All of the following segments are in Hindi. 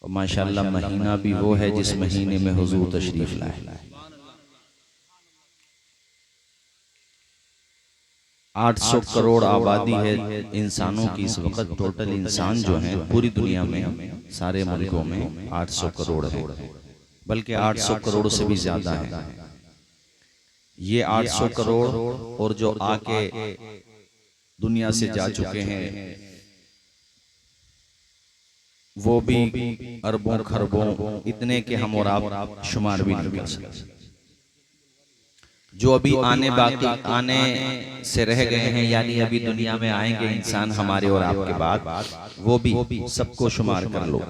और माशाअल्लाह महीना भी वो है जिस महीने में हुजूर तशरीफ लाए। 800 करोड़ आबादी है इंसानों की इस वक्त। टोटल इंसान जो है पूरी दुनिया में सारे मुल्कों में 800 करोड़ है, बल्कि 800 करोड़ से भी ज्यादा है। ये 800 करोड़ और जो आके दुनिया से जा चुके हैं वो भी अरबों खरबों, इतने के हम और आप शुमार भी नहीं कर सकते। जो अभी आने से रह गए हैं, यानी अभी दुनिया में आएंगे इंसान हमारे और आपके बाद, वो भी सबको शुमार कर लो।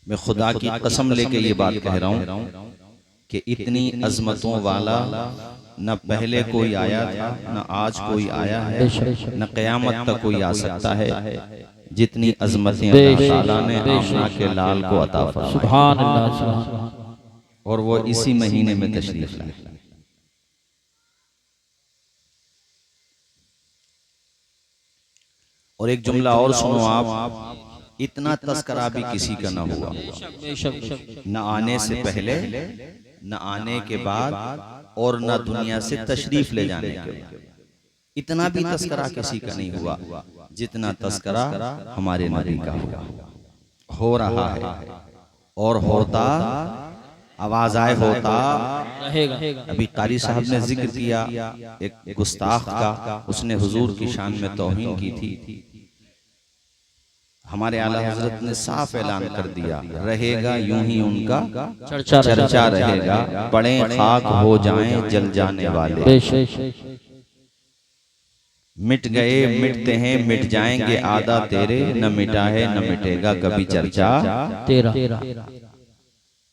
मैं खुदा की कसम लेके ये बात कह रहा हूं कि इतनी अजमतों वाला न पहले कोई आया था, न आज कोई आया है, न क़यामत तक कोई आ सकता है जितनी अजमतें अल्लाह ताला ने आमना के लाल को अता फरमाई। सुभान अल्लाह। और वो इसी महीने में तशरीफ लाए। और एक जुमला और सुनो आप, इतना तस्करा भी किसी का ना हुआ, न आने से पहले, न आने के बाद, और न दुनिया से तशरीफ ले जाने के बाद। इतना भी तस्करा किसी का नहीं हुआ जितना तस्करा हमारे नबी का हुआ, हो रहा है और होता, आवाज आए होता रहेगा। अभी कारी साहब ने जिक्र किया एक गुस्ताख का, उसने हुजूर की शान में तौहीन की थी। हमारे आला हजरत ने साफ ऐलान कर दिया, रहेगा यूं ही उनका चर्चा रहेगा, पड़े खाक हो जाएं जल जाने वाले। मिट गए मिटते हैं मिट जाएंगे आदा तेरे, न मिटा है न मिटेगा कभी चर्चा तेरा।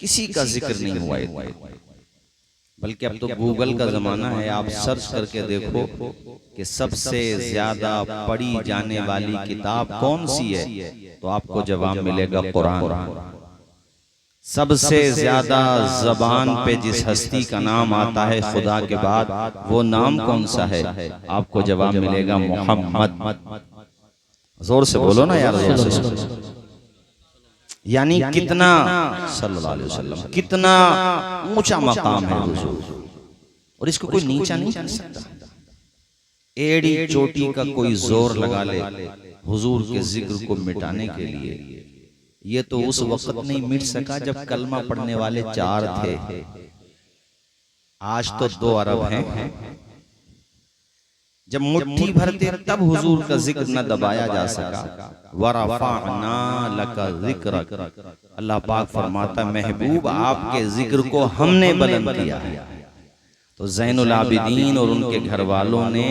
किसी का जिक्र नहीं हुआ, बल्कि अब तो गूगल का जमाना है। आप सर्च करके देखो कि सबसे ज्यादा पढ़ी जाने वाली किताब कौन सी है, तो आपको जवाब मिलेगा कुरान। सबसे ज्यादा जबान पे जिस हस्ती का नाम आता है खुदा के बाद, वो नाम कौन सा है, आपको जवाब मिलेगा मोहम्मद। जोर से बोलो ना यार, जोर से। यानी कितना सल्लल्लाहु अलैहि वसल्लम, कितना ऊंचा मकाम है हुजूर, और इसको कोई नीचा नहीं कर सकता। एड़ी चोटी का कोई जोर लगा ले हुजूर के जिक्र को मिटाने के लिए, ये तो उस वक्त नहीं मिट सका जब कलमा पढ़ने वाले 4 थे। आज तो 2 अरब हैं। जब मुट्ठी भरते तब हुजूर का जिक्र न दबाया जा सका। वरफ़अना लका ज़िक्रक, अल्लाह पाक फरमाता महबूब आपके जिक्र को हमने बुलंद किया। तो ज़ैनुल आबिदीन और उनके घर वालों ने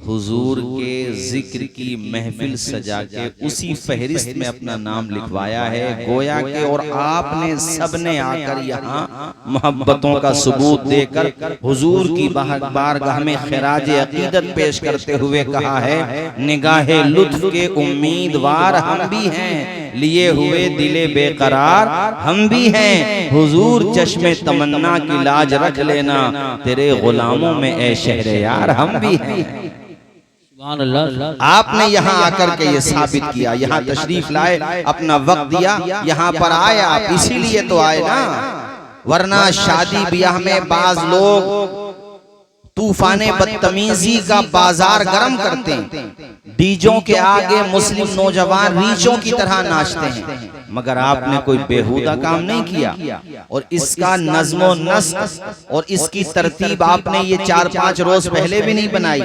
हुजूर के जिक्र की महफिल सजा के उसी फहरिस्त में अपना नाम लिखवाया है। गोया के और आपने सबने आकर यहाँ मोहब्बतों का सबूत देकर हुजूर की बारगाह में खिराज अकीदत पेश करते हुए कहा है, निगाहे लुत्फ के उम्मीदवार हम भी हैं, लिए हुए दिले बेकरार हम भी हैं। हुजूर चश्मे तमन्ना की लाज रख लेना, तेरे गुलामों में ए शहरयार हम भी हैं। आपने यहाँ आकर के ये साबित किया, यहाँ तशरीफ लाए, अपना वक्त दिया, यहाँ पर आए आप, इसीलिए तो आए ना। वरना शादी ब्याह में बाज लोग तूफाने बदतमीजी का बाजार गर्म करते हैं, डीजों के आगे मुस्लिम नौजवान रीचों की तरह नाचते हैं, मगर आपने कोई बेहुदा काम नहीं किया। और इसका नज़्मो नस्क और इसकी तरतीब आपने ये 4-5 रोज पहले भी नहीं बनाई,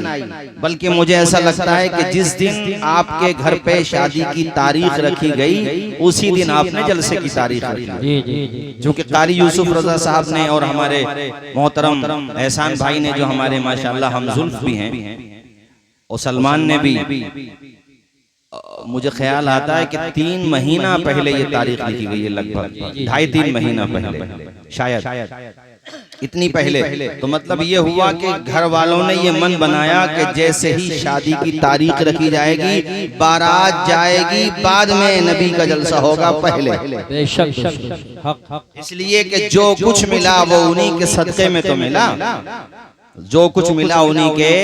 बल्कि मुझे ऐसा लगता है कि जिस दिन आपके घर पे शादी की तारीख रखी गई उसी दिन आपने जलसे की तारीख रखी। जो कि कारी यूसुफ रजा साहब ने और हमारे मोहतरम एहसान भाई ने, जो हमारे माशाअल्लाह हमजुल्फ भी हैं, और सलमान ने भी, मुझे ख्याल आता है कि 3 महीना पहले ये तारीख लिखी गई है, लगभग 2.5-3 महीना पहले शायद, इतनी पहले। तो मतलब ये हुआ कि घर वालों ने ये मन बनाया कि जैसे ही शादी की तारीख रखी जाएगी, बारात जाएगी, बाद में नबी का जलसा होगा पहले। इसलिए कि जो कुछ मिला वो उन्हीं के सदक़े में तो मिला, जो कुछ मिला उन्हीं के,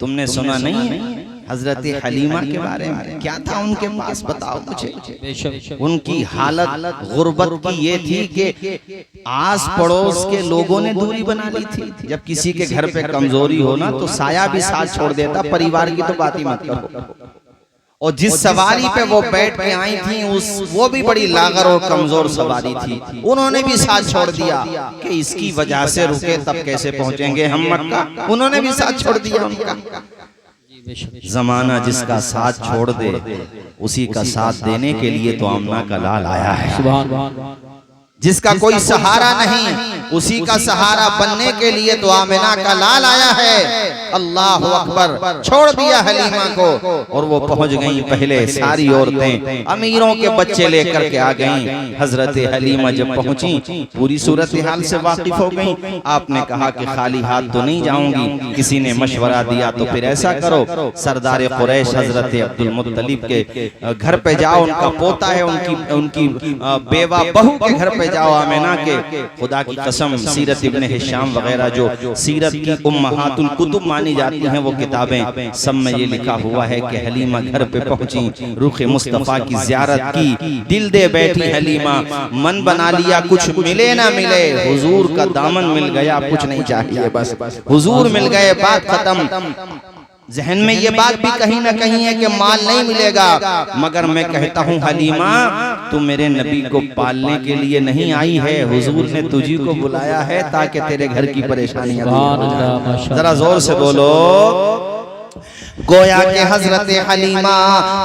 तुमने सुना नहीं हजरत हलीमा के बारे में क्या था उनके पास, बताओ मुझे। उनकी हालत गुर्बत की ये थी कि आस पड़ोस के लोगों ने दूरी बना ली थी। जब किसी के घर पे कमजोरी हो ना तो साया भी साथ छोड़ देता, परिवार की तो बात ही मत करो। और जिस सवारी पे वो बैठ के आई थी वो भी बड़ी लागर और कमजोर सवारी थी, उन्होंने भी साथ छोड़ दिया कि इसकी वजह से रुके तब कैसे पहुंचेंगे हम मक्का, उन्होंने भी साथ छोड़ दिया उनका। जमाना जिसका साथ छोड़ दे उसी का साथ देने के लिए तो आमना का लाल आया है। जिसका कोई सहारा नहीं उसी का सहारा बनने के लिए तो आमिना का लाल आया है। अल्लाह अकबर। छोड़ दिया हलीमा को और वो पहुंच गई। पहले सारी औरतें अमीरों के बच्चे लेकर के आ गईं। हजरत हलीमा जब पहुंची पूरी सूरत हाल से वाकिफ हो गईं। आपने कहा कि खाली हाथ तो नहीं जाऊंगी। किसी ने मशवरा दिया तो फिर ऐसा करो, सरदार कुरैश हजरत अब्दुल मुत्तलिब के घर पे जाओ, उनका पोता है, उनकी बेवा बहू के घर पे जाओ आमिना के। खुदा की कसम सीरत इब्ने हिशाम वगैरह जो सीरत की उम्महातुल कुतुब मानी जाती हैं वो किताबें, सब में ये लिखा हुआ है कि हलीमा घर पे पहुंची, रुख मुस्तफा की ज़ियारत की, दिल दे बैठी हलीमा, मन बना लिया कुछ मिले ना मिले हुजूर का दामन मिल गया, कुछ नहीं चाहिए बस हुजूर मिल गए, बात खत्म। जहन में ये बात भी कहीं ना कहीं है कि माल नहीं मिलेगा, मगर मैं कहता हूँ हलीमा तू मेरे नबी को पालने के लिए नहीं आई है, हुजूर ने तुझी को बुलाया है ताकि तेरे घर की परेशानियां दूर हो जाए। जरा जोर से बोलो। गोया के हजरत हलीमा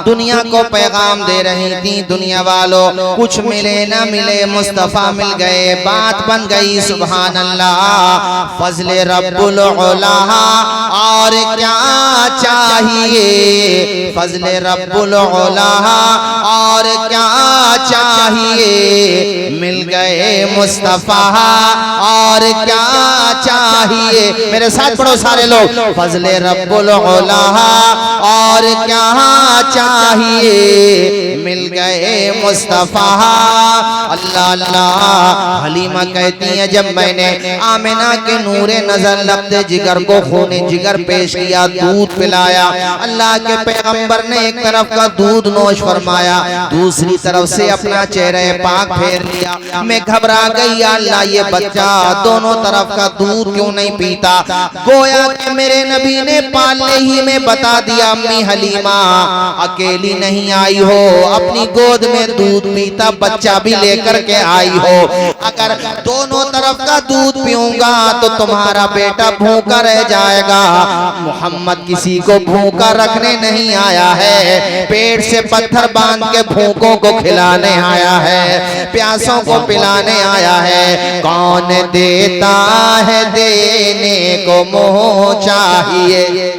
दुनिया को पैगाम दे रही थी, दुनिया वालों कुछ मिले ना मिले मुस्तफा मिल गए, बात बन गई। सुभान अल्लाह। फजले रब्बुल उला और क्या चाहिए, फजले रब्बुल उला और क्या चाहिए, मिल गए मुस्तफा और क्या चाहिए। मेरे साथ पढ़ो सारे लोग। फजले रब्बुल उला और क्या चाहिए, मिल गए मुस्तफा। अल्लाह अल्लाह। हलीमा कहती है जब मैंने आमिना के नूरे नजर लगते जिगर को खूने जिगर पेश किया, दूध पिलाया, अल्लाह के पैगंबर ने एक तरफ का दूध नोश फरमाया, दूसरी तरफ से अपना चेहरे पाक फेर लिया। मैं घबरा गई, अल्लाह ये बच्चा दोनों तरफ का दूध क्यों नहीं पीता। गोया कि मेरे नबी ने पालने ही में बता दिया, अम्मी हलीमा अकेली नहीं आई हो, अपनी गोद में दूध पीता बच्चा भी लेकर के आई हो। अगर दोनों तरफ का दूध पीऊंगा तो तुम्हारा बेटा भूखा रह जाएगा। मोहम्मद किसी को भूखा रखने नहीं आया है, पेट से पत्थर बांध के भूखों को खिलाने आया है, प्यासों को पिलाने आया है। कौन देता है देने को मोह चाहिए।